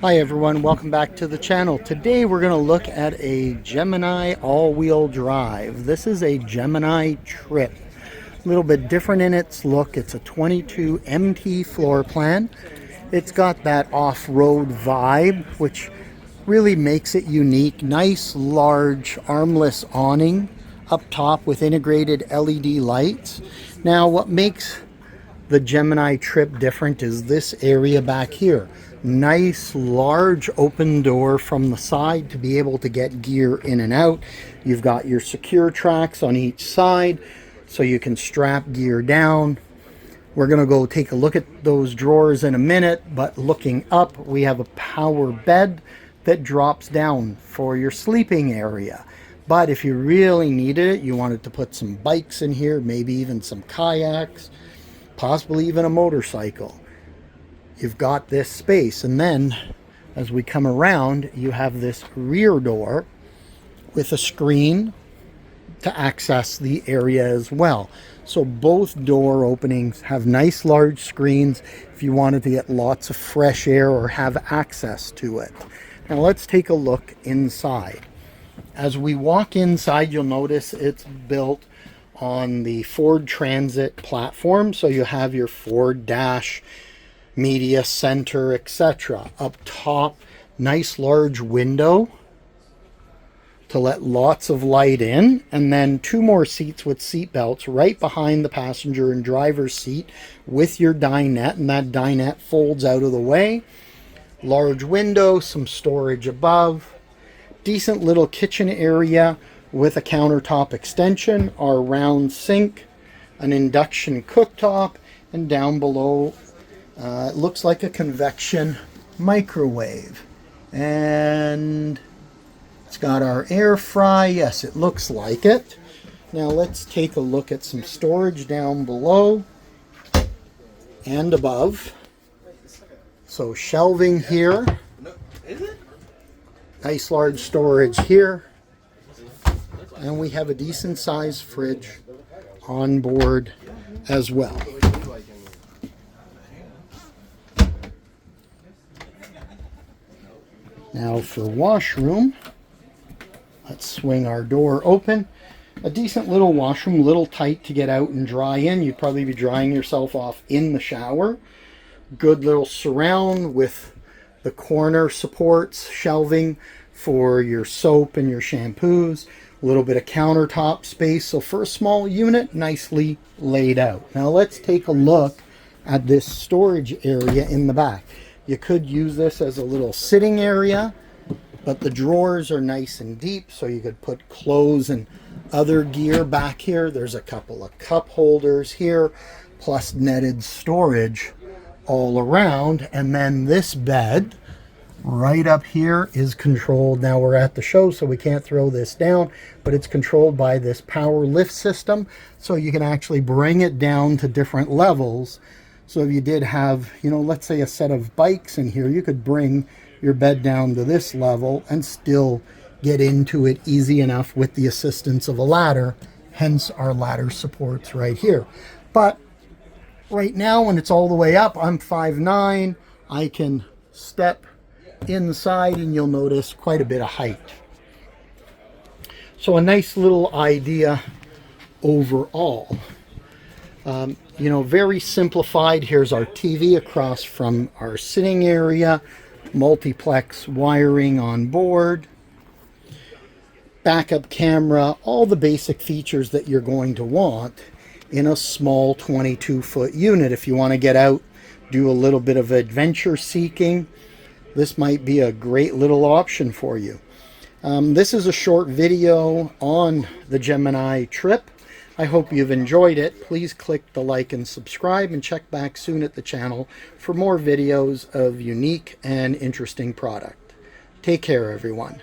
Hi everyone, welcome back to the channel. Today we're going to look at a Gemini all-wheel drive. This is a Gemini Trip. A little bit different in its look. It's a 22 MT floor plan. It's got that off-road vibe, which really makes it unique. Nice, large, armless awning up top with integrated LED lights. Now, what makes the Gemini Trip different is this area back here. Nice large open door from the side to be able to get gear in and out. You've got your secure tracks on each side so you can strap gear down. We're going to go take a look at those drawers in a minute, but looking up, we have a power bed that drops down for your sleeping area. But if you really needed it, you wanted to put some bikes in here, maybe even some kayaks, possibly even a motorcycle, you've got this space. And then as we come around, you have this rear door with a screen to access the area as well. So both door openings have nice large screens if you wanted to get lots of fresh air or have access to it. Now let's take a look inside. As we walk inside, you'll notice it's built on the Ford Transit platform. So you have your Ford dash, media center, etc. Up top, nice large window to let lots of light in, and then two more seats with seat belts right behind the passenger and driver's seat with your dinette, and that dinette folds out of the way. Large window, some storage above, decent little kitchen area with a countertop extension, our round sink, an induction cooktop, and down below it looks like a convection microwave. And it's got our air fry. Yes, it looks like it. Now let's take a look at some storage down below and above. So shelving here. Nice large storage here. And we have a decent sized fridge on board as well. Now for washroom, let's swing our door open. A decent little washroom, little tight to get out and dry in. You'd probably be drying yourself off in the shower. Good little surround with the corner supports, shelving for your soap and your shampoos. A little bit of countertop space. So for a small unit, nicely laid out. Now let's take a look at this storage area in the back. You could use this as a little sitting area, but the drawers are nice and deep, so you could put clothes and other gear back here. There's a couple of cup holders here, plus netted storage all around. And then this bed right up here is controlled. Now we're at the show, so we can't throw this down, but it's controlled by this power lift system, so you can actually bring it down to different levels. So if you did have, let's say a set of bikes in here, you could bring your bed down to this level and still get into it easy enough with the assistance of a ladder, hence our ladder supports right here. But right now, when it's all the way up, I'm 5'9", I can step inside and you'll notice quite a bit of height. So a nice little idea overall. Very simplified. Here's our TV across from our sitting area, multiplex wiring on board, backup camera, all the basic features that you're going to want in a small 22-foot unit. If you want to get out, do a little bit of adventure seeking, this might be a great little option for you. This is a short video on the Gemini Trip. I hope you've enjoyed it. Please click the like and subscribe, and check back soon at the channel for more videos of unique and interesting product. Take care, everyone.